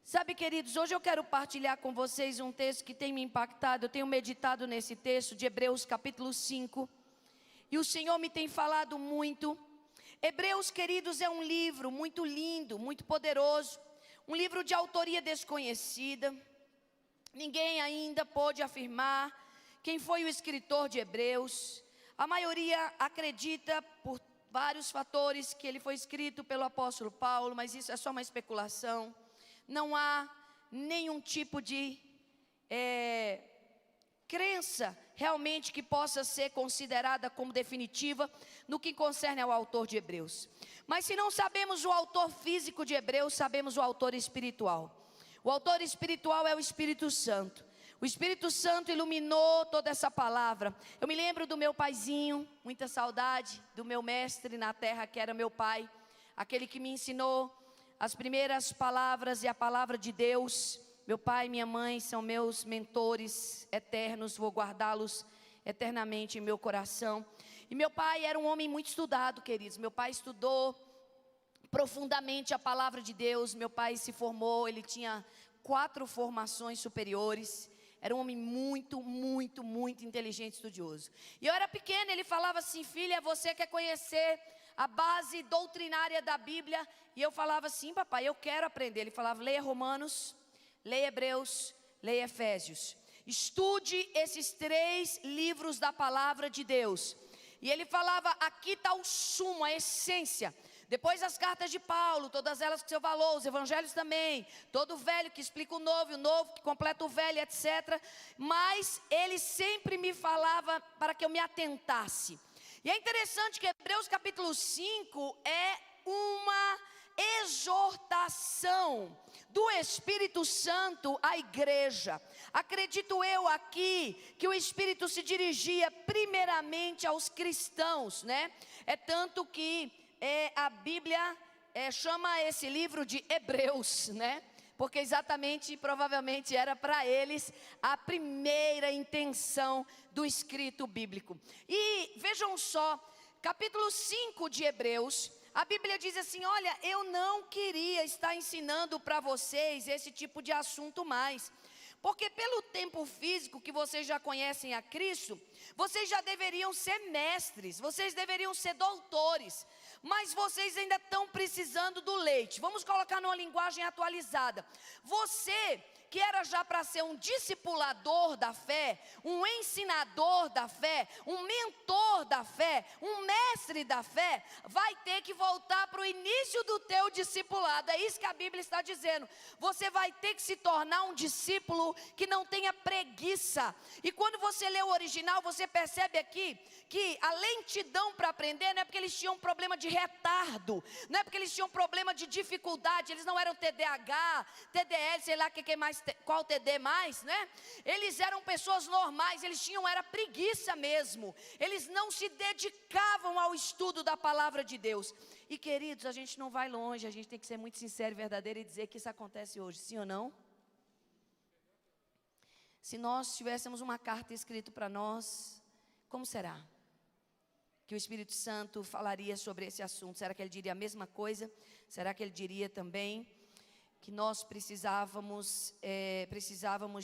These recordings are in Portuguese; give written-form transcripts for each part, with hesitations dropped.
Sabe, queridos, hoje eu quero partilhar com vocês um texto que tem me impactado. Eu tenho meditado nesse texto de Hebreus capítulo 5. E o Senhor me tem falado muito. Hebreus, queridos, é um livro muito lindo, muito poderoso. Um livro de autoria desconhecida. Ninguém ainda pôde afirmar quem foi o escritor de Hebreus. A maioria acredita, por vários fatores, que ele foi escrito pelo apóstolo Paulo, mas isso é só uma especulação. Não há nenhum tipo de crença realmente que possa ser considerada como definitiva no que concerne ao autor de Hebreus. Mas se não sabemos o autor físico de Hebreus, sabemos o autor espiritual. O autor espiritual é o Espírito Santo. O Espírito Santo iluminou toda essa palavra. Eu me lembro do meu paizinho, muita saudade do meu mestre na terra, que era meu pai, aquele que me ensinou as primeiras palavras e a palavra de Deus. Meu pai e minha mãe são meus mentores eternos, vou guardá-los eternamente em meu coração. E meu pai era um homem muito estudado, queridos. Meu pai estudou profundamente a palavra de Deus. Meu pai se formou, ele tinha 4 formações superiores. Era um homem muito inteligente, estudioso. E eu era pequena, ele falava assim: filha, você quer conhecer a base doutrinária da Bíblia? E eu falava assim: papai, eu quero aprender. Ele falava: leia Romanos, leia Hebreus, leia Efésios. Estude esses 3 livros da palavra de Deus. E ele falava: aqui está o sumo, a essência. Depois as cartas de Paulo, todas elas com seu valor, os evangelhos também, todo o velho que explica o novo que completa o velho, etc. Mas ele sempre me falava para que eu me atentasse. E é interessante que Hebreus capítulo 5 é uma exortação do Espírito Santo à igreja. Acredito eu aqui que o Espírito se dirigia primeiramente aos cristãos, né? É tanto que a Bíblia chama esse livro de Hebreus, né? Porque exatamente, provavelmente era para eles a primeira intenção do escrito bíblico. E vejam só, capítulo 5 de Hebreus, a Bíblia diz assim: olha, eu não queria estar ensinando para vocês esse tipo de assunto mais. Porque pelo tempo físico que vocês já conhecem a Cristo, vocês já deveriam ser mestres, vocês deveriam ser doutores. Mas vocês ainda estão precisando do leite. Vamos colocar numa linguagem atualizada. Você que era já para ser um discipulador da fé, um ensinador da fé, um mentor da fé, um mestre da fé, vai ter que voltar para o início do teu discipulado. É isso que a Bíblia está dizendo. Você vai ter que se tornar um discípulo que não tenha preguiça. E quando você lê o original, você percebe aqui que a lentidão para aprender não é porque eles tinham um problema de retardo, não é porque eles tinham um problema de dificuldade, eles não eram TDAH, TDL, sei lá que mais, qual TD mais, né? Eles eram pessoas normais, eles tinham, era preguiça mesmo, eles não se dedicavam ao estudo da palavra de Deus. E queridos, a gente não vai longe, a gente tem que ser muito sincero e verdadeiro e dizer que isso acontece hoje, sim ou não? Se nós tivéssemos uma carta escrita para nós, como será que o Espírito Santo falaria sobre esse assunto? Será que ele diria a mesma coisa? Será que ele diria também que nós precisávamos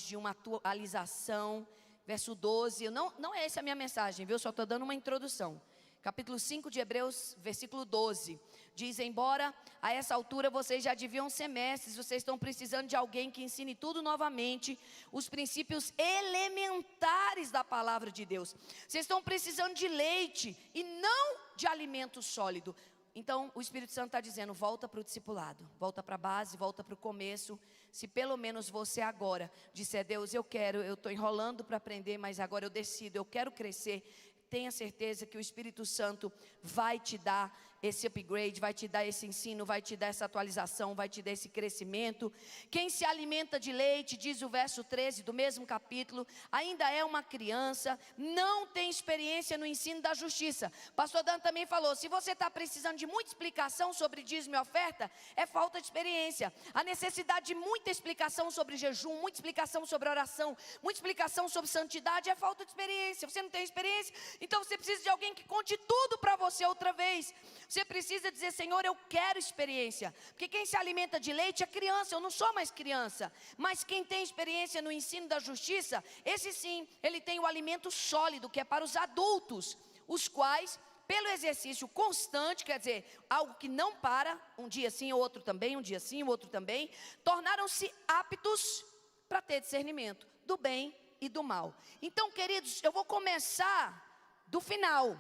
de uma atualização? Verso 12, não é essa a minha mensagem, viu? Só estou dando uma introdução. Capítulo 5 de Hebreus, versículo 12, diz: embora a essa altura vocês já deviam ser mestres, vocês estão precisando de alguém que ensine tudo novamente, os princípios elementares da palavra de Deus. Vocês estão precisando de leite e não de alimento sólido. Então o Espírito Santo está dizendo: volta para o discipulado, volta para a base, volta para o começo. Se pelo menos você agora disser: Deus, eu estou enrolando para aprender, mas agora eu decido, eu quero crescer. Tenha certeza que o Espírito Santo vai te dar esse upgrade, vai te dar esse ensino, vai te dar essa atualização, vai te dar esse crescimento. Quem se alimenta de leite, diz o verso 13 do mesmo capítulo, ainda é uma criança, não tem experiência no ensino da justiça. Pastor Dan também falou: se você está precisando de muita explicação sobre dízimo e oferta, é falta de experiência. A necessidade de muita explicação sobre jejum, muita explicação sobre oração, muita explicação sobre santidade, é falta de experiência. Você não tem experiência, então você precisa de alguém que conte tudo para você outra vez. Você precisa dizer: Senhor, eu quero experiência. Porque quem se alimenta de leite é criança, eu não sou mais criança. Mas quem tem experiência no ensino da justiça, esse sim, ele tem o alimento sólido, que é para os adultos, os quais, pelo exercício constante, quer dizer, algo que não para, um dia sim, outro também, um dia sim, outro também, tornaram-se aptos para ter discernimento do bem e do mal. Então, queridos, eu vou começar do final,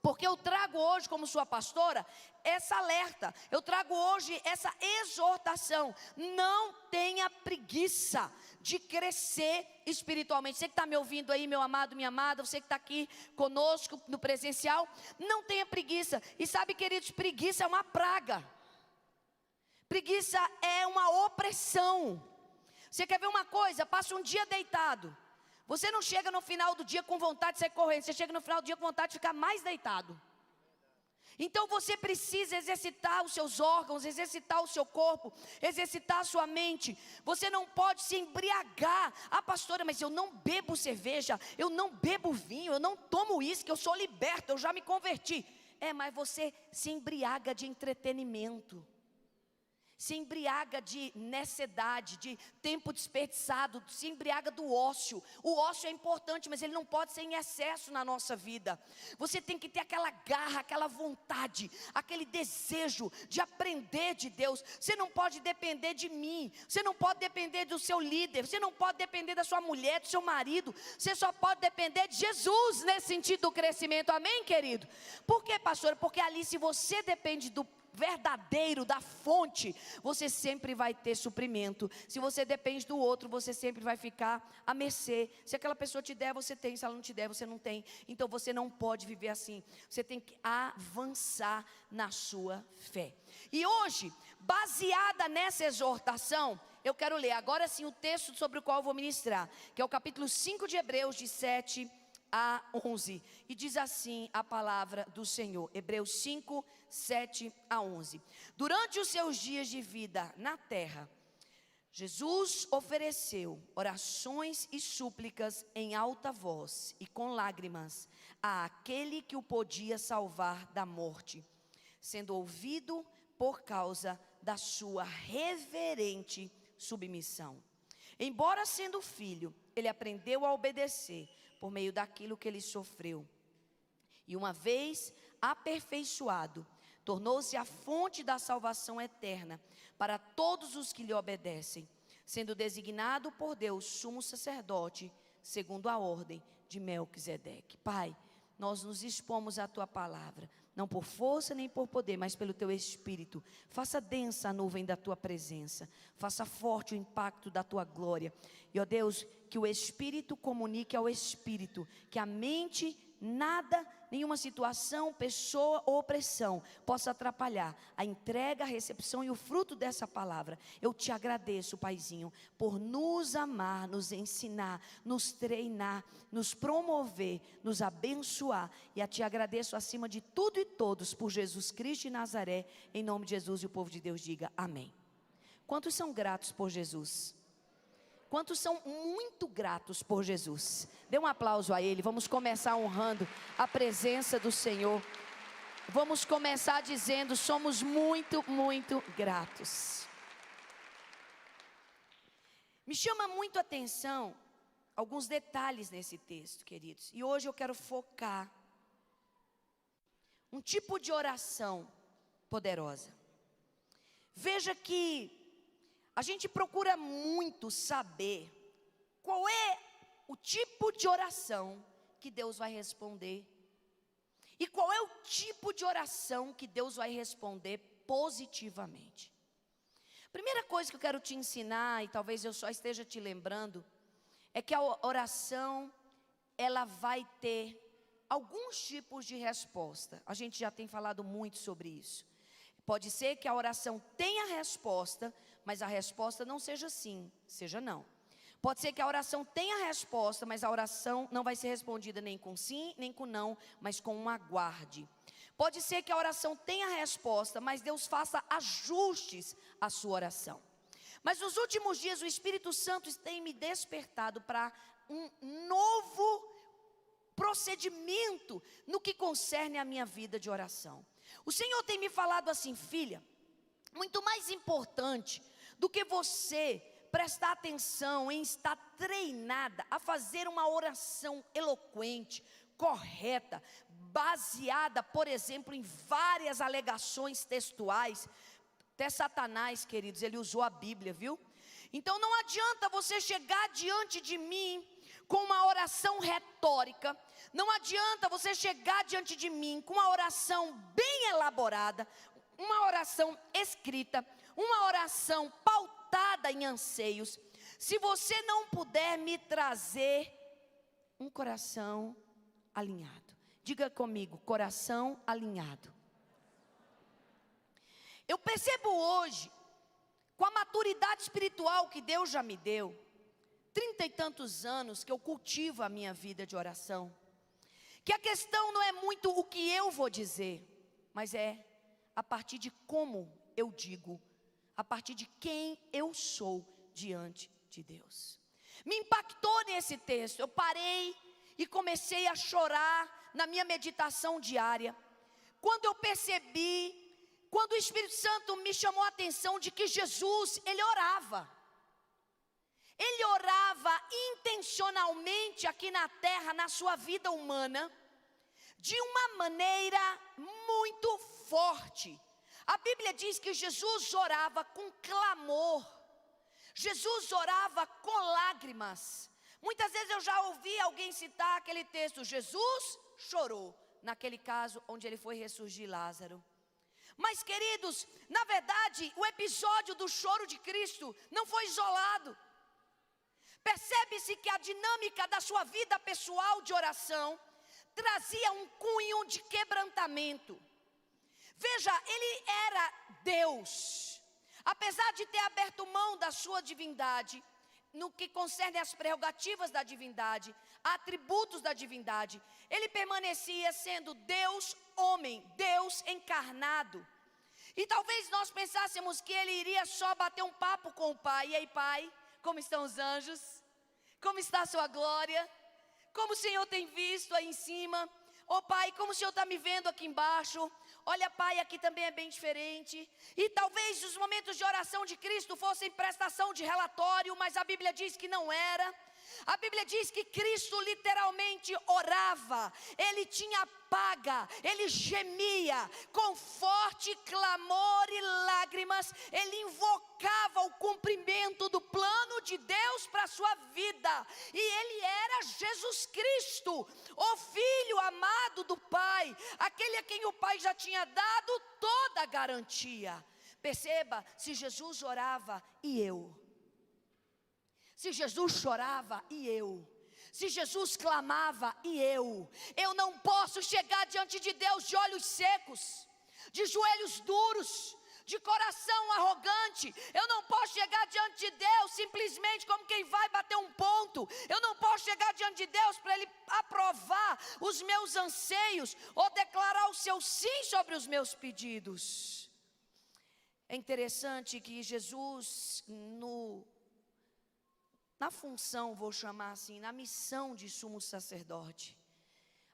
porque eu trago hoje, como sua pastora, essa alerta. Eu trago hoje essa exortação: não tenha preguiça de crescer espiritualmente. Você que está me ouvindo aí, meu amado, minha amada, você que está aqui conosco no presencial, não tenha preguiça. E sabe, queridos, preguiça é uma praga. Preguiça é uma opressão. Você quer ver uma coisa? Passa um dia deitado. Você não chega no final do dia com vontade de sair correndo. Você chega no final do dia com vontade de ficar mais deitado. Então você precisa exercitar os seus órgãos, exercitar o seu corpo, exercitar a sua mente. Você não pode se embriagar. Ah, pastora, mas eu não bebo cerveja, eu não bebo vinho, eu não tomo uísque, eu sou liberta, eu já me converti. Mas você se embriaga de entretenimento. Se embriaga de necessidade, de tempo desperdiçado, se embriaga do ócio. O ócio é importante, mas ele não pode ser em excesso na nossa vida. Você tem que ter aquela garra, aquela vontade, aquele desejo de aprender de Deus. Você não pode depender de mim, você não pode depender do seu líder, você não pode depender da sua mulher, do seu marido. Você só pode depender de Jesus nesse sentido do crescimento, amém, querido? Por quê, pastora? Porque ali, se você depende do verdadeiro, da fonte, você sempre vai ter suprimento. Se você depende do outro, você sempre vai ficar à mercê. Se aquela pessoa te der, você tem. Se ela não te der, você não tem. Então você não pode viver assim. Você tem que avançar na sua fé. E hoje, baseada nessa exortação, eu quero ler agora sim o texto sobre o qual eu vou ministrar, que é o capítulo 5 de Hebreus, de 7 a 11, e diz assim a palavra do Senhor. Hebreus 5, 7 a 11. Durante os seus dias de vida na terra, Jesus ofereceu orações e súplicas em alta voz e com lágrimas àquele que o podia salvar da morte, sendo ouvido por causa da sua reverente submissão. Embora sendo filho, ele aprendeu a obedecer por meio daquilo que ele sofreu. E uma vez aperfeiçoado, tornou-se a fonte da salvação eterna para todos os que lhe obedecem, sendo designado por Deus sumo sacerdote, segundo a ordem de Melquisedeque. Pai, nós nos expomos à tua palavra, não por força nem por poder, mas pelo teu Espírito. Faça densa a nuvem da tua presença, faça forte o impacto da tua glória. E ó Deus, que o Espírito comunique ao Espírito, que a mente, nada, nenhuma situação, pessoa ou opressão possa atrapalhar a entrega, a recepção e o fruto dessa palavra. Eu te agradeço, Paizinho, por nos amar, nos ensinar, nos treinar, nos promover, nos abençoar. E a te agradeço acima de tudo e todos por Jesus Cristo de Nazaré, em nome de Jesus, e o povo de Deus diga amém. Quantos são gratos por Jesus? Quantos são muito gratos por Jesus? Dê um aplauso a Ele. Vamos começar honrando a presença do Senhor. Vamos começar dizendo: somos muito, muito gratos. Me chama muito a atenção alguns detalhes nesse texto, queridos. E hoje eu quero focar um tipo de oração poderosa. Veja que a gente procura muito saber qual é o tipo de oração que Deus vai responder. E qual é o tipo de oração que Deus vai responder positivamente. Primeira coisa que eu quero te ensinar, e talvez eu só esteja te lembrando, é que a oração, ela vai ter alguns tipos de resposta. A gente já tem falado muito sobre isso. Pode ser que a oração tenha resposta, mas a resposta não seja sim, seja não. Pode ser que a oração tenha resposta, mas a oração não vai ser respondida nem com sim, nem com não, mas com um aguarde. Pode ser que a oração tenha resposta, mas Deus faça ajustes à sua oração. Mas nos últimos dias o Espírito Santo tem me despertado para um novo procedimento no que concerne a minha vida de oração. O Senhor tem me falado assim: filha, muito mais importante do que você prestar atenção em estar treinada a fazer uma oração eloquente, correta, baseada, por exemplo, em várias alegações textuais. Até Satanás, queridos, ele usou a Bíblia, viu? Então não adianta você chegar diante de mim com uma oração retórica, não adianta você chegar diante de mim com uma oração bem elaborada, uma oração escrita, uma oração pautada em anseios, se você não puder me trazer um coração alinhado. Diga comigo, coração alinhado. Eu percebo hoje, com a maturidade espiritual que Deus já me deu, 30 e tantos anos que eu cultivo a minha vida de oração, que a questão não é muito o que eu vou dizer, mas é a partir de como eu digo, a partir de quem eu sou diante de Deus. Me impactou nesse texto, eu parei e comecei a chorar na minha meditação diária, quando eu percebi, quando o Espírito Santo me chamou a atenção de que Jesus, ele orava intencionalmente aqui na terra, na sua vida humana, de uma maneira muito forte. A Bíblia diz que Jesus orava com clamor, Jesus orava com lágrimas. Muitas vezes eu já ouvi alguém citar aquele texto: Jesus chorou, naquele caso onde ele foi ressurgir Lázaro. Mas, queridos, na verdade, o episódio do choro de Cristo não foi isolado. Percebe-se que a dinâmica da sua vida pessoal de oração trazia um cunho de quebrantamento. Veja, ele era Deus, apesar de ter aberto mão da sua divindade, no que concerne às prerrogativas da divindade, atributos da divindade, ele permanecia sendo Deus homem, Deus encarnado. E talvez nós pensássemos que ele iria só bater um papo com o Pai. E aí, Pai, como estão os anjos? Como está a sua glória? Como o Senhor tem visto aí em cima? Oh Pai, como o Senhor está me vendo aqui embaixo? Olha, Pai, aqui também é bem diferente. E talvez os momentos de oração de Cristo fossem prestação de relatório, mas a Bíblia diz que não era. A Bíblia diz que Cristo literalmente orava, ele tinha paga, ele gemia, com forte clamor e lágrimas, ele invocava o cumprimento do plano de Deus para a sua vida, e ele era Jesus Cristo, o Filho amado do Pai, aquele a quem o Pai já tinha dado toda a garantia. Perceba, se Jesus orava e eu, se Jesus chorava e eu, se Jesus clamava e eu não posso chegar diante de Deus de olhos secos, de joelhos duros, de coração arrogante. Eu não posso chegar diante de Deus simplesmente como quem vai bater um ponto. Eu não posso chegar diante de Deus para Ele aprovar os meus anseios ou declarar o seu sim sobre os meus pedidos. É interessante que Jesus, na função, vou chamar assim, na missão de sumo sacerdote,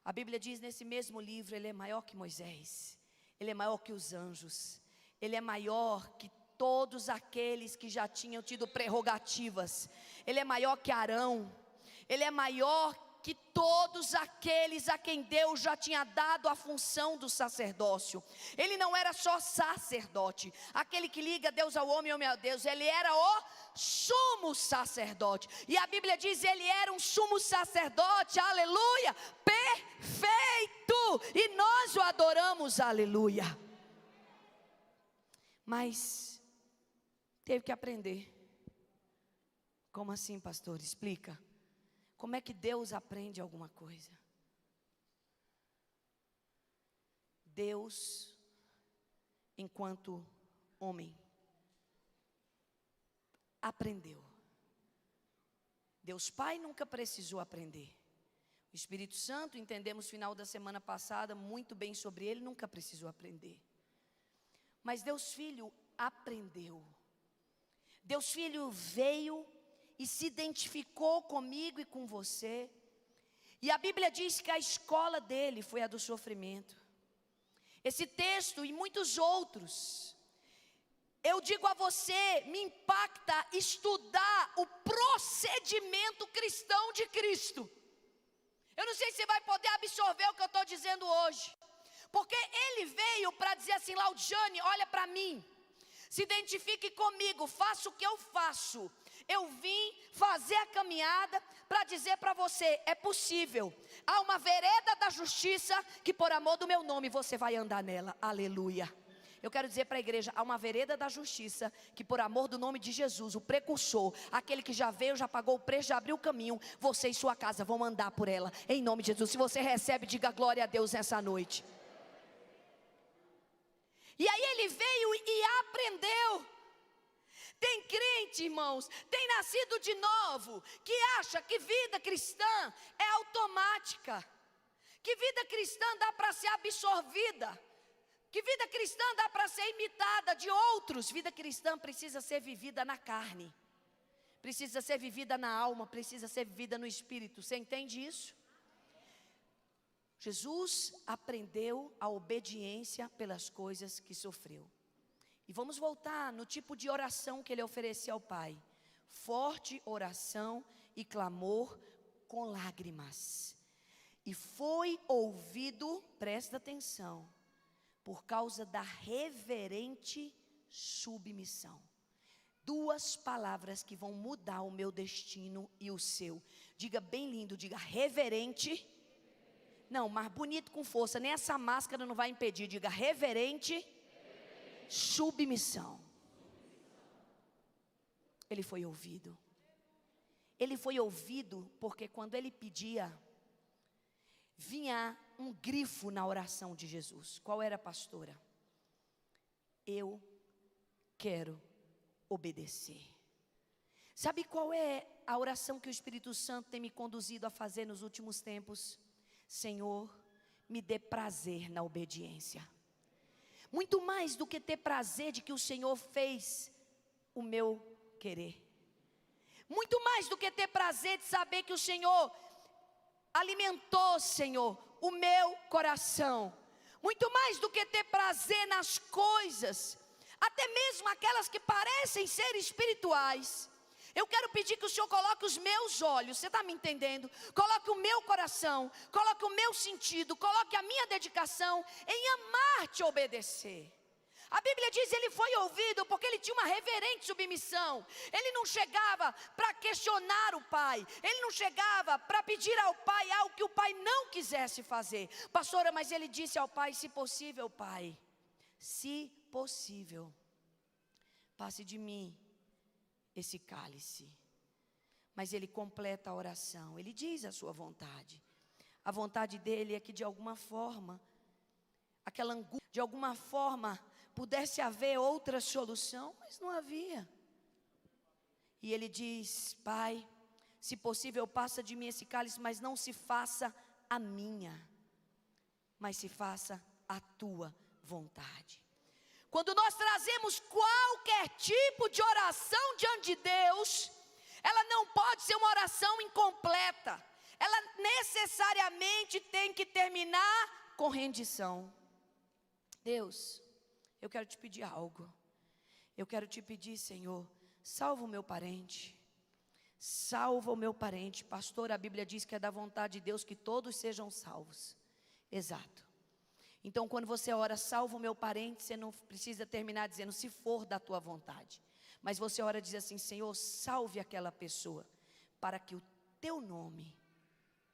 a Bíblia diz nesse mesmo livro, ele é maior que Moisés, ele é maior que os anjos, ele é maior que todos aqueles que já tinham tido prerrogativas, ele é maior que Arão, ele é maior que todos aqueles a quem Deus já tinha dado a função do sacerdócio. Ele não era só sacerdote, aquele que liga Deus ao homem e homem a Deus, ele era o sumo sacerdote, e a Bíblia diz, ele era um sumo sacerdote, aleluia, perfeito, e nós o adoramos, aleluia. Mas teve que aprender. Como assim, pastor? Explica. Como é que Deus aprende alguma coisa? Deus, enquanto homem, aprendeu. Deus Pai nunca precisou aprender. O Espírito Santo, entendemos final da semana passada muito bem sobre ele, nunca precisou aprender. Mas Deus Filho aprendeu. Deus Filho veio e se identificou comigo e com você. E a Bíblia diz que a escola dele foi a do sofrimento. Esse texto e muitos outros, eu digo a você, me impacta estudar o procedimento cristão de Cristo. Eu não sei se você vai poder absorver o que eu estou dizendo hoje, porque ele veio para dizer assim: Laudiane, olha para mim, se identifique comigo, faça o que eu faço. Eu vim fazer a caminhada para dizer para você: é possível. Há uma vereda da justiça que por amor do meu nome você vai andar nela. Aleluia. Eu quero dizer para a igreja: há uma vereda da justiça que por amor do nome de Jesus, o precursor, aquele que já veio, já pagou o preço, já abriu o caminho, você e sua casa vão andar por ela, em nome de Jesus. Se você recebe, diga glória a Deus nessa noite. E aí ele veio e aprendeu. Tem crente, irmãos, tem nascido de novo, que acha que vida cristã é automática, que vida cristã dá para ser absorvida, que vida cristã dá para ser imitada de outros. Vida cristã precisa ser vivida na carne, precisa ser vivida na alma, precisa ser vivida no espírito. Você entende isso? Jesus aprendeu a obediência pelas coisas que sofreu. E vamos voltar no tipo de oração que ele oferecia ao Pai: forte oração e clamor com lágrimas. E foi ouvido, presta atenção, por causa da reverente submissão. Duas palavras que vão mudar o meu destino e o seu. Diga bem lindo, diga reverente. Não, mas bonito com força, nem essa máscara não vai impedir. Diga reverente. Submissão. Ele foi ouvido. Ele foi ouvido porque quando ele pedia, vinha um grifo na oração de Jesus. Qual era, pastora? Eu quero obedecer. Sabe qual é a oração que o Espírito Santo tem me conduzido a fazer nos últimos tempos? Senhor, me dê prazer na obediência. Muito mais do que ter prazer de que o Senhor fez o meu querer. Muito mais do que ter prazer de saber que o Senhor alimentou, Senhor, o meu coração. Muito mais do que ter prazer nas coisas, até mesmo aquelas que parecem ser espirituais. Eu quero pedir que o Senhor coloque os meus olhos, você está me entendendo? Coloque o meu coração, coloque o meu sentido, coloque a minha dedicação em amar te obedecer. A Bíblia diz que ele foi ouvido porque ele tinha uma reverente submissão. Ele não chegava para questionar o pai, ele não chegava para pedir ao pai algo que o pai não quisesse fazer. Pastora, mas ele disse ao pai: se possível, pai, se possível, passe de mim esse cálice. Mas ele completa a oração, ele diz a sua vontade. A vontade dele é que de alguma forma, aquela angústia, de alguma forma, pudesse haver outra solução, mas não havia. E ele diz: pai, se possível passa de mim esse cálice, mas não se faça a minha, mas se faça a tua vontade. Quando nós trazemos qualquer tipo de oração diante de Deus, ela não pode ser uma oração incompleta. Ela necessariamente tem que terminar com rendição. Deus, eu quero te pedir algo. Eu quero te pedir, Senhor, salva o meu parente. Salva o meu parente. Pastor, a Bíblia diz que é da vontade de Deus que todos sejam salvos. Exato. Então, quando você ora, salva o meu parente, você não precisa terminar dizendo, se for da tua vontade. Mas você ora e diz assim: Senhor, salve aquela pessoa, para que o teu nome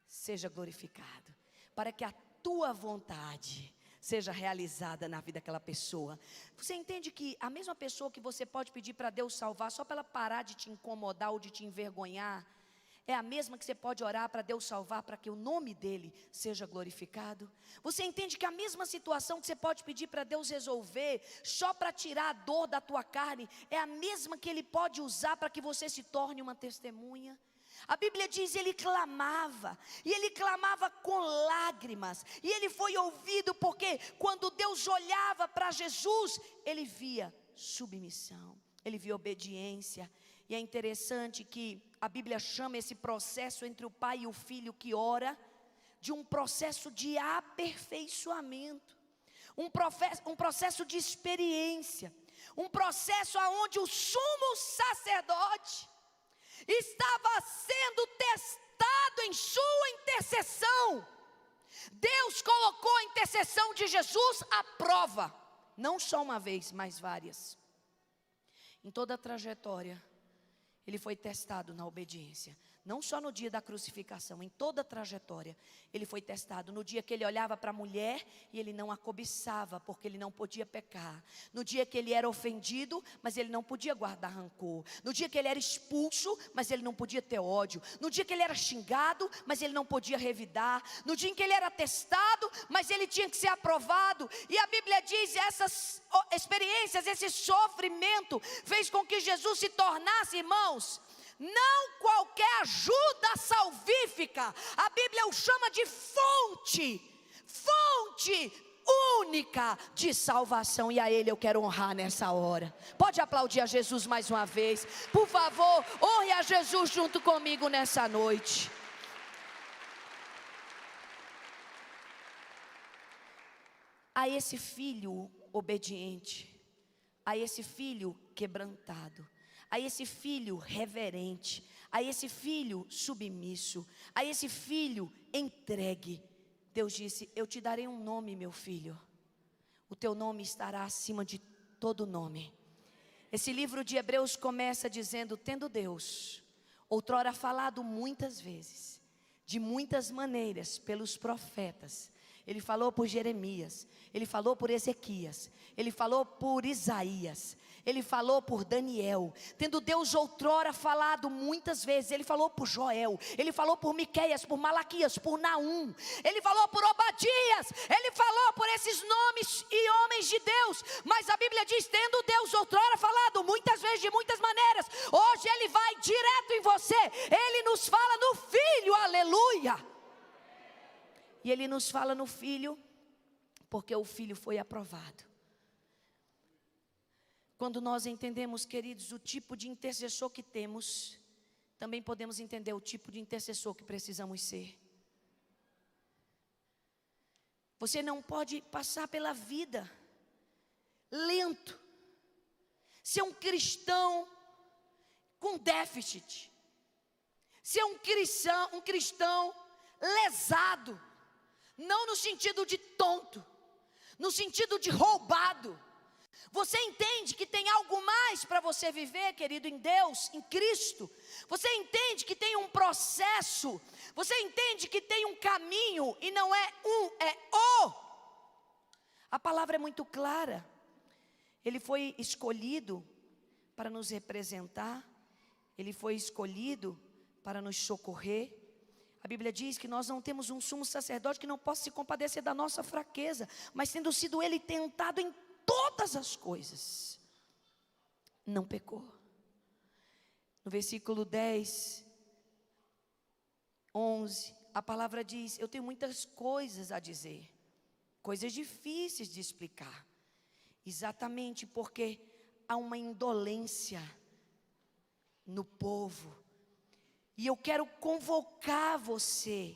seja glorificado, para que a tua vontade seja realizada na vida daquela pessoa. Você entende que a mesma pessoa que você pode pedir para Deus salvar, só para ela parar de te incomodar ou de te envergonhar, é a mesma que você pode orar para Deus salvar, para que o nome dele seja glorificado? Você entende que a mesma situação que você pode pedir para Deus resolver, só para tirar a dor da tua carne, é a mesma que ele pode usar para que você se torne uma testemunha? A Bíblia diz, ele clamava, e ele clamava com lágrimas, e ele foi ouvido porque quando Deus olhava para Jesus, ele via submissão, ele via obediência. E é interessante que a Bíblia chama esse processo entre o pai e o filho que ora, de um processo de aperfeiçoamento. um processo de experiência, um processo onde o sumo sacerdote estava sendo testado em sua intercessão. Deus colocou a intercessão de Jesus à prova, não só uma vez, mas várias. Em toda a trajetória, ele foi testado na obediência. Não só no dia da crucificação, em toda a trajetória, ele foi testado. No dia que ele olhava para a mulher e ele não a cobiçava, porque ele não podia pecar. No dia que ele era ofendido, mas ele não podia guardar rancor. No dia que ele era expulso, mas ele não podia ter ódio. No dia que ele era xingado, mas ele não podia revidar. No dia em que ele era testado, mas ele tinha que ser aprovado. E a Bíblia diz, essas experiências, esse sofrimento, fez com que Jesus se tornasse, irmãos, não qualquer ajuda salvífica. A Bíblia o chama de fonte única de salvação. E a Ele eu quero honrar nessa hora. Pode aplaudir a Jesus mais uma vez. Por favor, honre a Jesus junto comigo nessa noite. A esse filho obediente, a esse filho quebrantado, a esse filho reverente, a esse filho submisso, a esse filho entregue, Deus disse: eu te darei um nome, meu filho. O teu nome estará acima de todo nome. Esse livro de Hebreus começa dizendo: tendo Deus outrora falado muitas vezes, de muitas maneiras, pelos profetas. Ele falou por Jeremias, ele falou por Ezequias, ele falou por Isaías, ele falou por Daniel. Tendo Deus outrora falado muitas vezes, ele falou por Joel, ele falou por Miqueias, por Malaquias, por Naum, ele falou por Obadias, ele falou por esses nomes e homens de Deus. Mas a Bíblia diz: tendo Deus outrora falado muitas vezes, de muitas maneiras, hoje ele vai direto em você. Ele nos fala no Filho, aleluia. E Ele nos fala no Filho, porque o Filho foi aprovado. Quando nós entendemos, queridos, o tipo de intercessor que temos, também podemos entender o tipo de intercessor que precisamos ser. Você não pode passar pela vida lento, ser um cristão com déficit, ser um cristão lesado. Não no sentido de tonto, no sentido de roubado. Você entende que tem algo mais para você viver, querido, em Deus, em Cristo. Você entende que tem um processo. Você entende que tem um caminho, e não é o. A palavra é muito clara. Ele foi escolhido para nos representar. Ele foi escolhido para nos socorrer. A Bíblia diz que nós não temos um sumo sacerdote que não possa se compadecer da nossa fraqueza, mas tendo sido ele tentado em todas as coisas, não pecou. No versículo 10, 11, a palavra diz: eu tenho muitas coisas a dizer, coisas difíceis de explicar, exatamente porque há uma indolência no povo. E eu quero convocar você.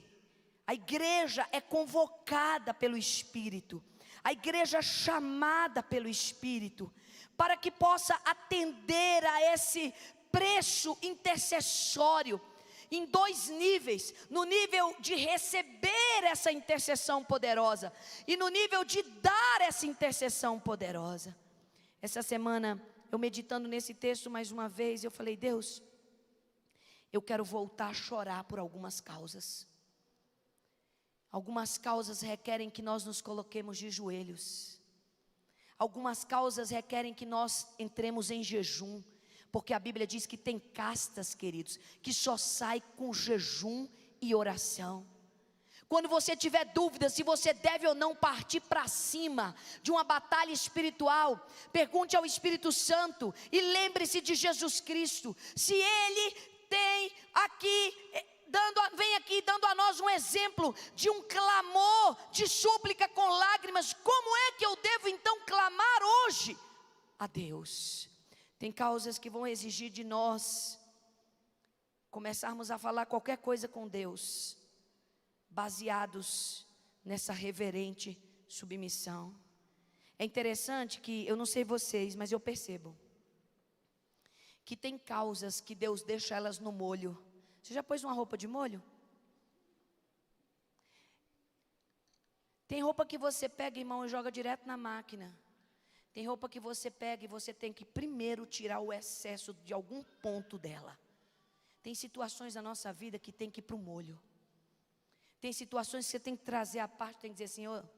A igreja é convocada pelo Espírito, a igreja é chamada pelo Espírito, para que possa atender a esse preço intercessório, em dois níveis: no nível de receber essa intercessão poderosa, e no nível de dar essa intercessão poderosa. Essa semana, eu meditando nesse texto mais uma vez, eu falei: Deus, eu quero voltar a chorar por algumas causas. Algumas causas requerem que nós nos coloquemos de joelhos. Algumas causas requerem que nós entremos em jejum, porque a Bíblia diz que tem castas, queridos, que só sai com jejum e oração. Quando você tiver dúvida se você deve ou não partir para cima de uma batalha espiritual, pergunte ao Espírito Santo e lembre-se de Jesus Cristo. Se Ele tem aqui, vem aqui dando a nós um exemplo de um clamor, de súplica com lágrimas, como é que eu devo então clamar hoje a Deus? Tem causas que vão exigir de nós começarmos a falar qualquer coisa com Deus, baseados nessa reverente submissão. É interessante que, eu não sei vocês, mas eu percebo que tem causas que Deus deixa elas no molho. Você já pôs uma roupa de molho? Tem roupa que você pega, irmão, e joga direto na máquina. Tem roupa que você pega e você tem que primeiro tirar o excesso de algum ponto dela. Tem situações na nossa vida que tem que ir para o molho. Tem situações que você tem que trazer à parte, tem que dizer, Senhor,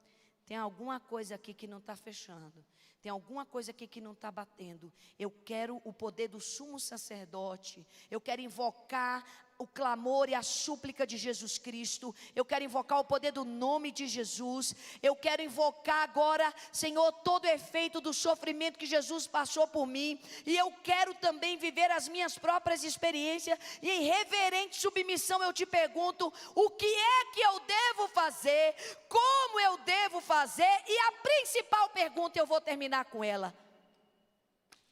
tem alguma coisa aqui que não está fechando. Tem alguma coisa aqui que não está batendo. Eu quero o poder do sumo sacerdote. Eu quero invocar o clamor e a súplica de Jesus Cristo. Eu quero invocar o poder do nome de Jesus. Eu quero invocar agora, Senhor, todo o efeito do sofrimento que Jesus passou por mim. E eu quero também viver as minhas próprias experiências. E em reverente submissão eu te pergunto, o que é que eu devo fazer? Como eu devo fazer? E a principal pergunta, eu vou terminar com ela.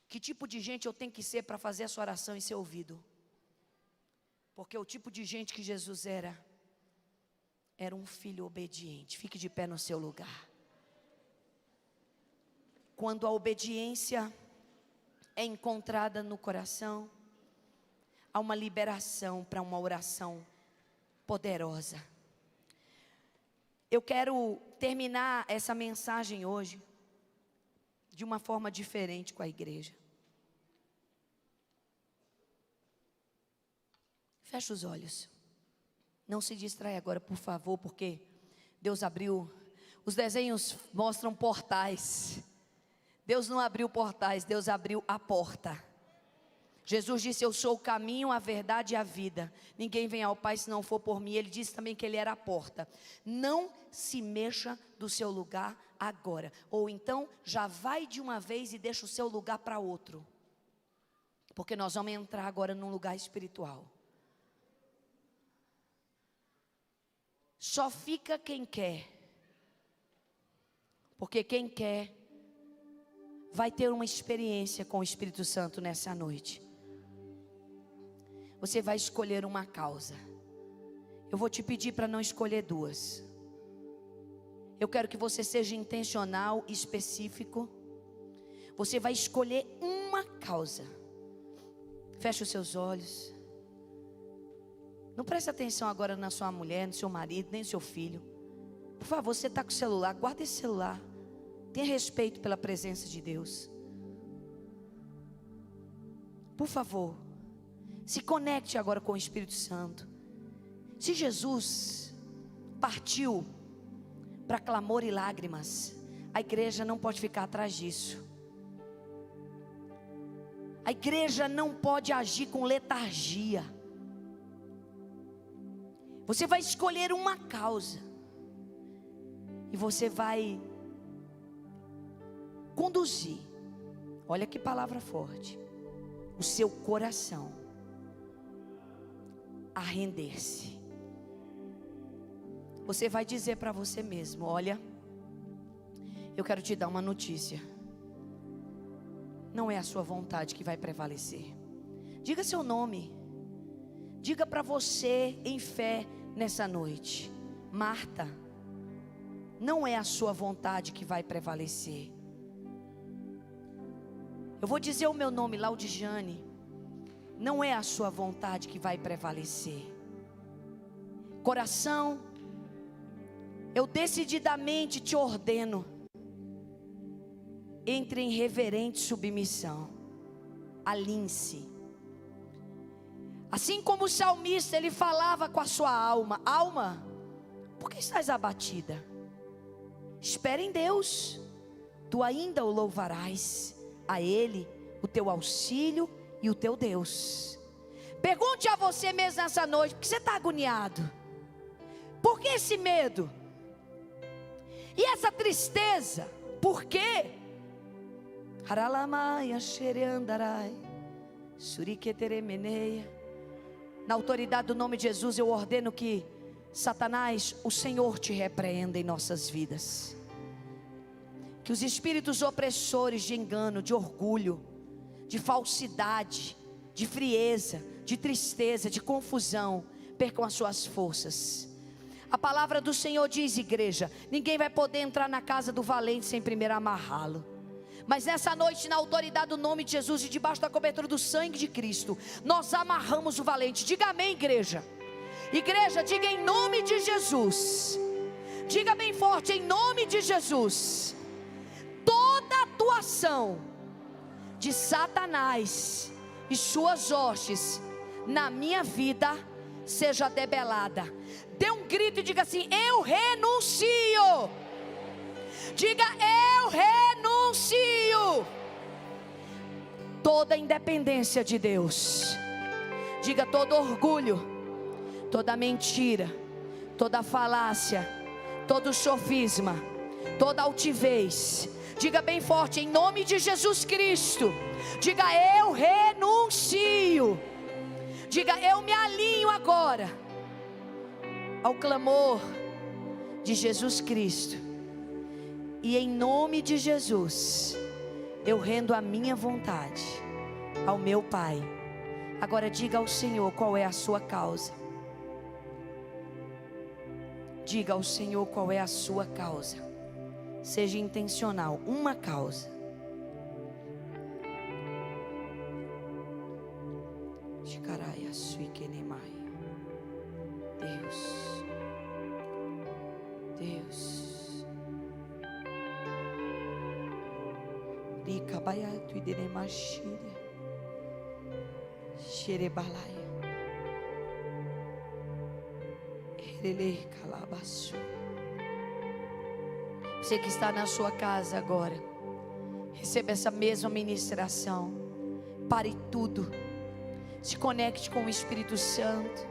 Que tipo de gente eu tenho que ser para fazer essa oração e ser ouvido? Porque o tipo de gente que Jesus era um filho obediente. Fique de pé no seu lugar. Quando a obediência é encontrada no coração, há uma liberação para uma oração poderosa. Eu quero terminar essa mensagem hoje de uma forma diferente com a igreja. Fecha os olhos. Não se distrai agora, por favor, porque Deus abriu. Os desenhos mostram portais. Deus não abriu portais, Deus abriu a porta. Jesus disse, eu sou o caminho, a verdade e a vida. Ninguém vem ao Pai se não for por mim. Ele disse também que Ele era a porta. Não se mexa do seu lugar agora. Ou então, já vai de uma vez e deixa o seu lugar para outro. Porque nós vamos entrar agora num lugar espiritual. Só fica quem quer. Porque quem quer vai ter uma experiência com o Espírito Santo nessa noite. Você vai escolher uma causa. Eu vou te pedir para não escolher duas. Eu quero que você seja intencional, específico. Você vai escolher uma causa. Feche os seus olhos. Não preste atenção agora na sua mulher, no seu marido, nem no seu filho. Por favor, você está com o celular, guarda esse celular. Tenha respeito pela presença de Deus. Por favor, se conecte agora com o Espírito Santo. Se Jesus partiu para clamor e lágrimas, a igreja não pode ficar atrás disso. A igreja não pode agir com letargia. Você vai escolher uma causa e você vai conduzir, olha que palavra forte, o seu coração a render-se. Você vai dizer para você mesmo, olha, eu quero te dar uma notícia. Não é a sua vontade que vai prevalecer. Diga seu nome. Diga para você em fé nessa noite, Marta, não é a sua vontade que vai prevalecer. Eu vou dizer o meu nome, Laudijane, não é a sua vontade que vai prevalecer. Coração, eu decididamente te ordeno, entre em reverente submissão, alinhe-se. Assim como o salmista, ele falava com a sua alma, alma, por que estás abatida? Espera em Deus, tu ainda o louvarás, a Ele o teu auxílio e o teu Deus. Pergunte a você mesmo nessa noite, por que você está agoniado? Por que esse medo? E essa tristeza, por quê? Haralamaya xereandarai, suriqueteremeneia. Na autoridade do nome de Jesus, eu ordeno que Satanás, o Senhor te repreenda em nossas vidas. Que os espíritos opressores de engano, de orgulho, de falsidade, de frieza, de tristeza, de confusão, percam as suas forças. A palavra do Senhor diz, igreja, ninguém vai poder entrar na casa do valente sem primeiro amarrá-lo. Mas nessa noite, na autoridade do nome de Jesus e debaixo da cobertura do sangue de Cristo, nós amarramos o valente. Diga amém, igreja. Igreja, diga em nome de Jesus. Diga bem forte, em nome de Jesus. Toda atuação de Satanás e suas hostes na minha vida seja debelada. Dê um grito e diga assim: eu renuncio. Diga: eu renuncio toda independência de Deus. Diga: todo orgulho, toda mentira, toda falácia, todo sofisma, toda altivez. Diga bem forte, em nome de Jesus Cristo. Diga: eu renuncio. Diga: eu me alinho agora ao clamor de Jesus Cristo. E em nome de Jesus, eu rendo a minha vontade ao meu Pai. Agora diga ao Senhor qual é a sua causa. Diga ao Senhor qual é a sua causa. Seja intencional, uma causa. Deus. Você que está na sua casa agora, receba essa mesma ministração. Pare tudo, se conecte com o Espírito Santo,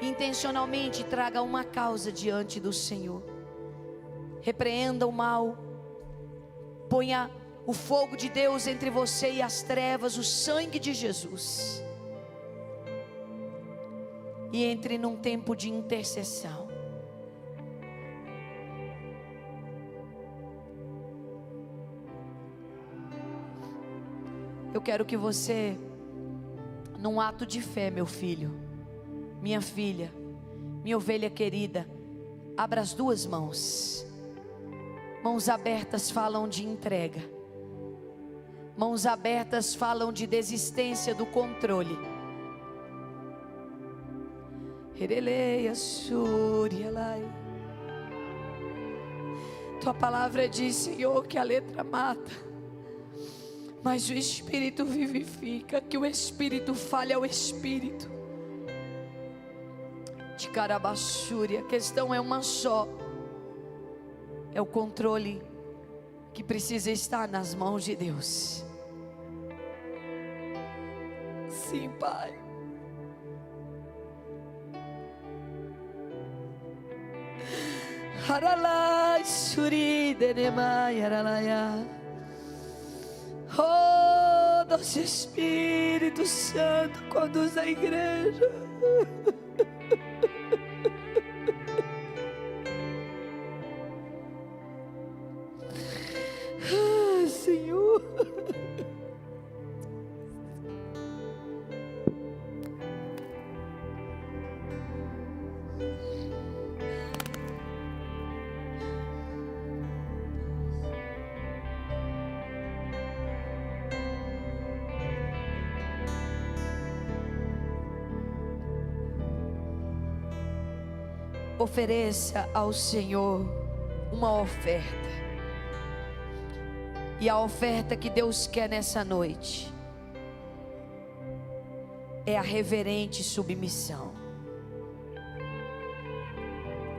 intencionalmente traga uma causa diante do Senhor. Repreenda o mal, ponha o fogo de Deus entre você e as trevas, o sangue de Jesus, e entre num tempo de intercessão. Eu quero que você, num ato de fé, meu filho, minha filha, minha ovelha querida, abra as duas mãos. Mãos abertas falam de entrega. Mãos abertas falam de desistência do controle. Tua palavra diz, Senhor, que a letra mata, mas o Espírito vivifica. Que o Espírito fale ao Espírito. De Carabassúria, a questão é uma só. É o controle que precisa estar nas mãos de Deus. Sim, Pai. Oh, doce Espírito Santo, conduz a igreja. Senhor, ofereça ao Senhor uma oferta. E a oferta que Deus quer nessa noite é a reverente submissão,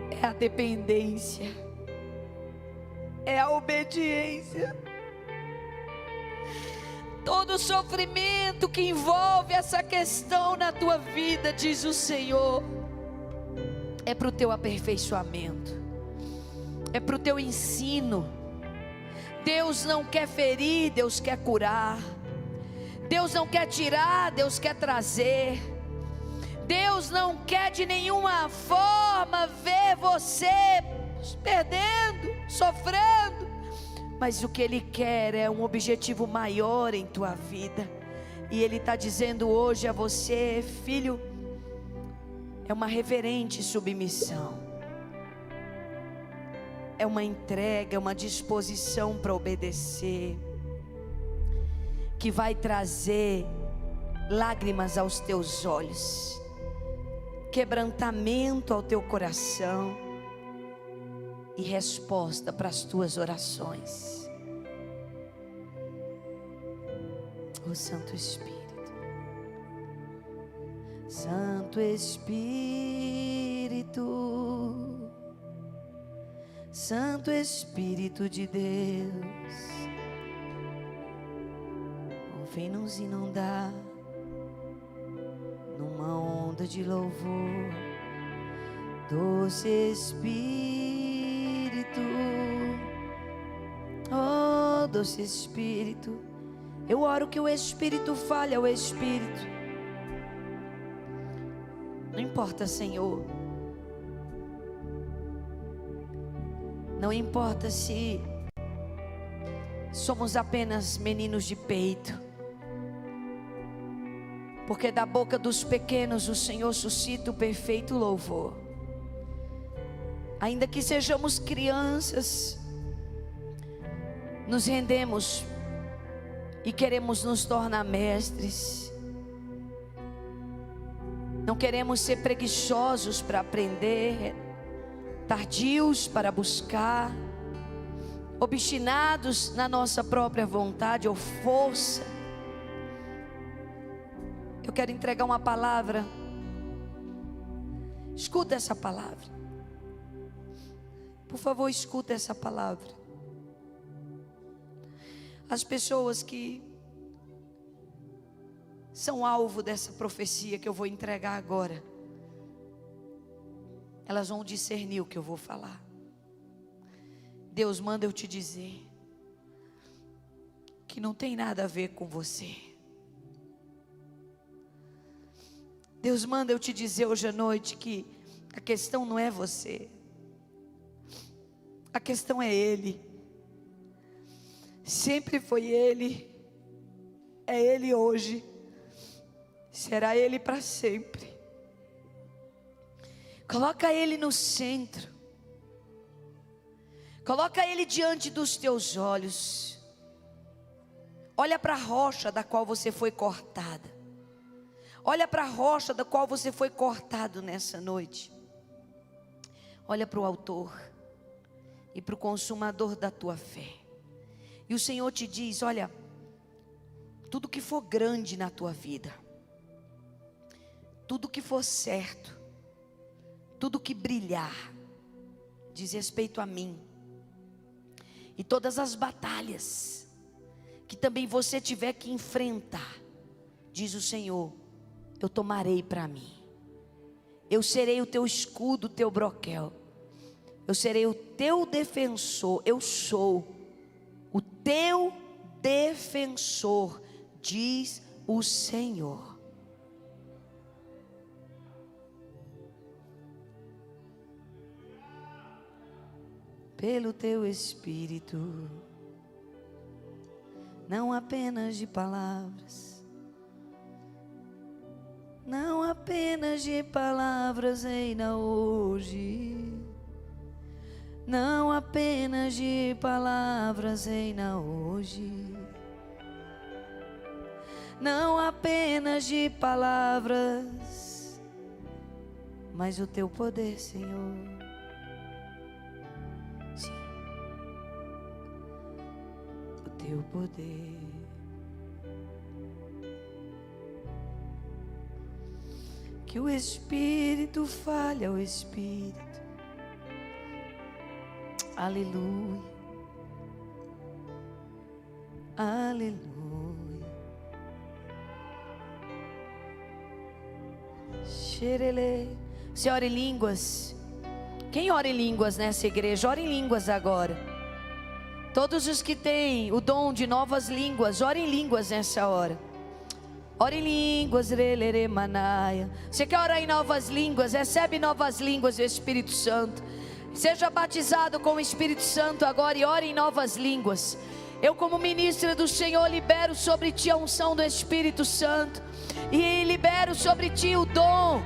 é a dependência, é a obediência. Todo sofrimento que envolve essa questão na tua vida, diz o Senhor, é para o teu aperfeiçoamento, é para o teu ensino. Deus não quer ferir, Deus quer curar. Deus não quer tirar, Deus quer trazer. Deus não quer de nenhuma forma ver você perdendo, sofrendo. Mas o que Ele quer é um objetivo maior em tua vida. E Ele está dizendo hoje a você, filho, é uma reverente submissão. é uma entrega, é uma disposição para obedecer, que vai trazer lágrimas aos teus olhos, quebrantamento ao teu coração e resposta para as tuas orações. O Santo Espírito, Santo Espírito, Santo Espírito de Deus, vem nos inundar numa onda de louvor. Doce Espírito, oh doce Espírito, eu oro que o Espírito fale ao Espírito. Não importa, Senhor, não importa se somos apenas meninos de peito, porque da boca dos pequenos o Senhor suscita o perfeito louvor. Ainda que sejamos crianças, nos rendemos e queremos nos tornar mestres. Não queremos ser preguiçosos para aprender, tardios para buscar, obstinados na nossa própria vontade ou força. Eu quero entregar uma palavra. Escuta essa palavra. Por favor, escuta essa palavra. As pessoas que são alvo dessa profecia que eu vou entregar agora, elas vão discernir o que eu vou falar. Deus manda eu te dizer que não tem nada a ver com você. Deus manda eu te dizer hoje à noite que a questão não é você, a questão é Ele. Sempre foi Ele, é Ele hoje, será Ele para sempre. Coloca Ele no centro, coloca Ele diante dos teus olhos. Olha para a rocha da qual você foi cortada. Olha para a rocha da qual você foi cortado nessa noite. Olha para o autor e para o consumador da tua fé. E o Senhor te diz: olha, tudo que for grande na tua vida, tudo que for certo, tudo que brilhar, diz respeito a mim. E todas as batalhas que também você tiver que enfrentar, diz o Senhor, eu tomarei para mim. Eu serei o teu escudo, o teu broquel. Eu serei o teu defensor. Eu sou o teu defensor, diz o Senhor. Pelo teu Espírito, não apenas de palavras, não apenas de palavras, reina hoje. Não apenas de palavras, reina hoje. Não apenas de palavras, mas o teu poder, Senhor. Sim, o teu poder. Que o Espírito fale ao Espírito. Aleluia, aleluia. Xerele. Você ora em línguas? Quem ora em línguas nessa igreja? Ora em línguas agora. Todos os que têm o dom de novas línguas, ora em línguas nessa hora. Ora em línguas, relere manaia. Você quer orar em novas línguas? Recebe novas línguas do Espírito Santo. Seja batizado com o Espírito Santo agora e ore em novas línguas. Eu, como ministra do Senhor, libero sobre ti a unção do Espírito Santo, e libero sobre ti o dom.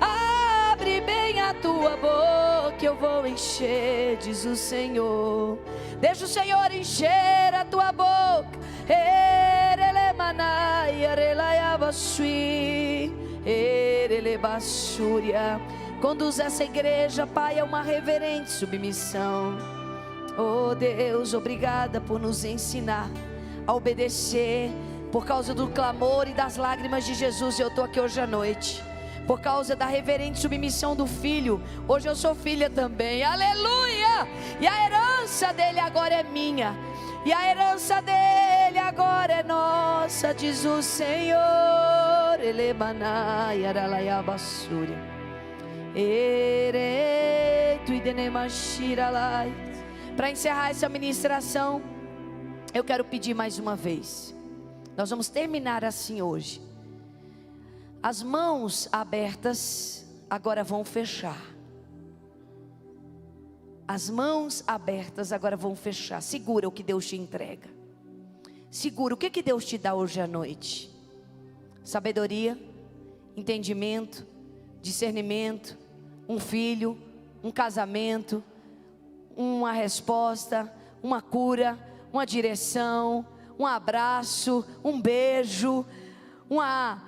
Abre bem a tua boca, eu vou encher, diz o Senhor. Deixa o Senhor encher a tua boca. Conduz essa igreja, Pai, a uma reverente submissão. Oh Deus, obrigada por nos ensinar a obedecer. Por causa do clamor e das lágrimas de Jesus, eu estou aqui hoje à noite. Por causa da reverente submissão do Filho, hoje eu sou filha também, aleluia! E a herança dele agora é minha, e a herança dele agora é nossa, diz o Senhor. Para encerrar essa ministração, eu quero pedir mais uma vez. Nós vamos terminar assim hoje. As mãos abertas agora vão fechar. As mãos abertas agora vão fechar. Segura o que Deus te entrega. Segura o que Deus te dá hoje à noite. Sabedoria, entendimento, discernimento, um filho, um casamento, uma resposta, uma cura, uma direção, um abraço, um beijo, uma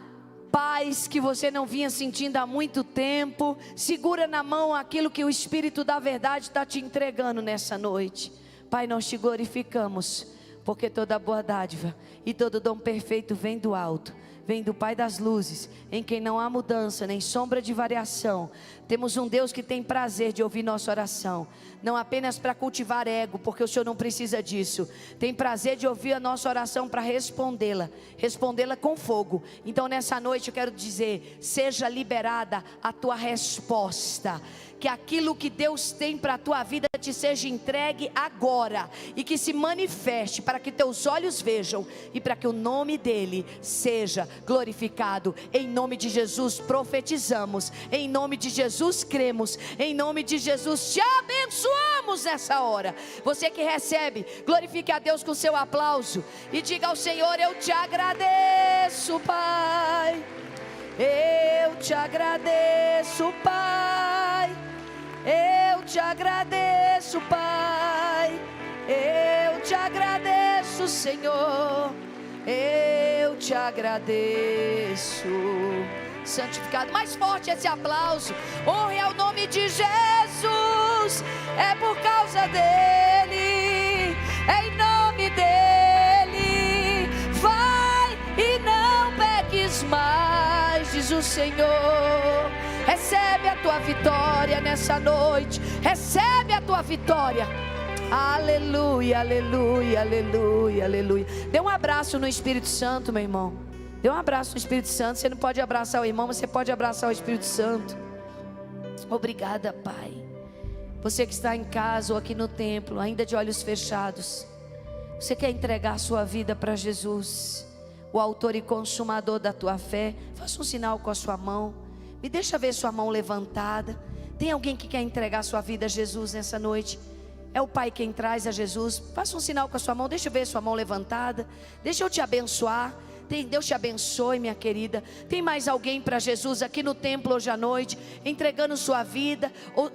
paz que você não vinha sentindo há muito tempo. Segura na mão aquilo que o Espírito da verdade está te entregando nessa noite. Pai, nós te glorificamos, porque toda boa dádiva e todo dom perfeito vem do alto, vem do Pai das luzes, em quem não há mudança nem sombra de variação. Temos um Deus que tem prazer de ouvir nossa oração, não apenas para cultivar ego, porque o Senhor não precisa disso. Tem prazer de ouvir a nossa oração para respondê-la com fogo. Então nessa noite eu quero dizer, seja liberada a tua resposta. Que aquilo que Deus tem para a tua vida te seja entregue agora, e que se manifeste para que teus olhos vejam, e para que o nome dEle seja glorificado. Em nome de Jesus profetizamos, em nome de Jesus cremos, em nome de Jesus te abençoamos nessa hora. Você que recebe, glorifique a Deus com seu aplauso e diga ao Senhor: eu te agradeço, Pai, eu te agradeço, Pai, eu te agradeço, Pai, eu te agradeço, Senhor, eu te agradeço. Santificado, mais forte esse aplauso. Honre ao nome de Jesus. É por causa dele, é em nome dele. Vai e não peques mais, diz o Senhor. Recebe a tua vitória nessa noite. Recebe a tua vitória. Aleluia, aleluia, aleluia, aleluia. Dê um abraço no Espírito Santo, meu irmão. Dê um abraço no Espírito Santo. Você não pode abraçar o irmão, mas você pode abraçar o Espírito Santo. Obrigada, Pai. Você que está em casa ou aqui no templo, ainda de olhos fechados, você quer entregar a sua vida para Jesus, o autor e consumador da tua fé? Faça um sinal com a sua mão. Me deixa ver sua mão levantada. Tem alguém que quer entregar a sua vida a Jesus nessa noite? É o Pai quem traz a Jesus. Faça um sinal com a sua mão. Deixa eu ver sua mão levantada. Deixa eu te abençoar. Deus te abençoe, minha querida. Tem mais alguém para Jesus aqui no templo hoje à noite, entregando sua vida?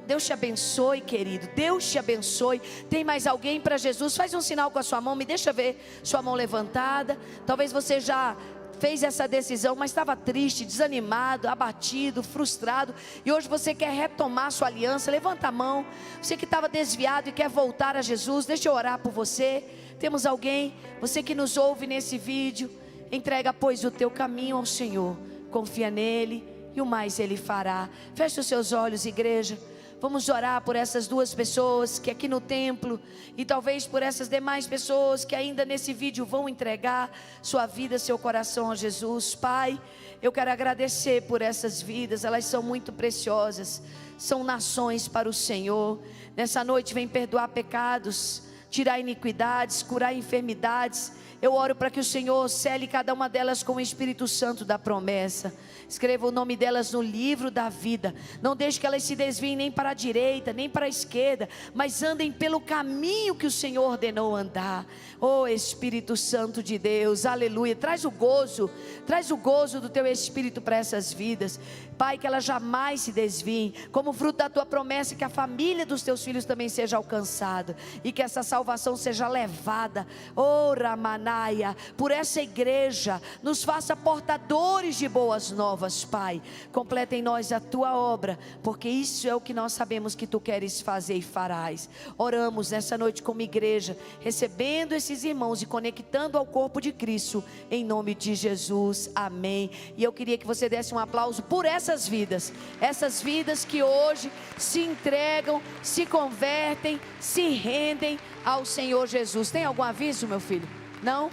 Deus te abençoe, querido. Deus te abençoe. Tem mais alguém para Jesus? Faz um sinal com a sua mão. Me deixa ver sua mão levantada. Talvez você já fez essa decisão, mas estava triste, desanimado, abatido, frustrado, e hoje você quer retomar sua aliança. Levanta a mão. Você que estava desviado e quer voltar a Jesus, deixa eu orar por você. Temos alguém? Você que nos ouve nesse vídeo, entrega, pois, o teu caminho ao Senhor, confia nele e o mais Ele fará. Feche os seus olhos, igreja. Vamos orar por essas duas pessoas que aqui no templo, e talvez por essas demais pessoas que ainda nesse vídeo vão entregar sua vida, seu coração a Jesus. Pai, eu quero agradecer por essas vidas, elas são muito preciosas, são nações para o Senhor. Nessa noite vem perdoar pecados, tirar iniquidades, curar enfermidades. Eu oro para que o Senhor cele cada uma delas com o Espírito Santo da promessa. Escreva o nome delas no livro da vida. Não deixe que elas se desviem nem para a direita, nem para a esquerda, mas andem pelo caminho que o Senhor ordenou andar. Oh Espírito Santo de Deus, aleluia. Traz o gozo do teu Espírito para essas vidas. Pai, que elas jamais se desviem, como fruto da tua promessa, que a família dos teus filhos também seja alcançada, e que essa salvação seja levada, oh Ramanaia, por essa igreja. Nos faça portadores de boas novas, Pai. Completa em nós a tua obra, porque isso é o que nós sabemos que tu queres fazer e farás. Oramos nessa noite como igreja, recebendo esses irmãos e conectando ao corpo de Cristo, em nome de Jesus, amém. E eu queria que você desse um aplauso por essas vidas que hoje se entregam, se convertem, se rendem ao Senhor Jesus. Tem algum aviso, meu filho? Não?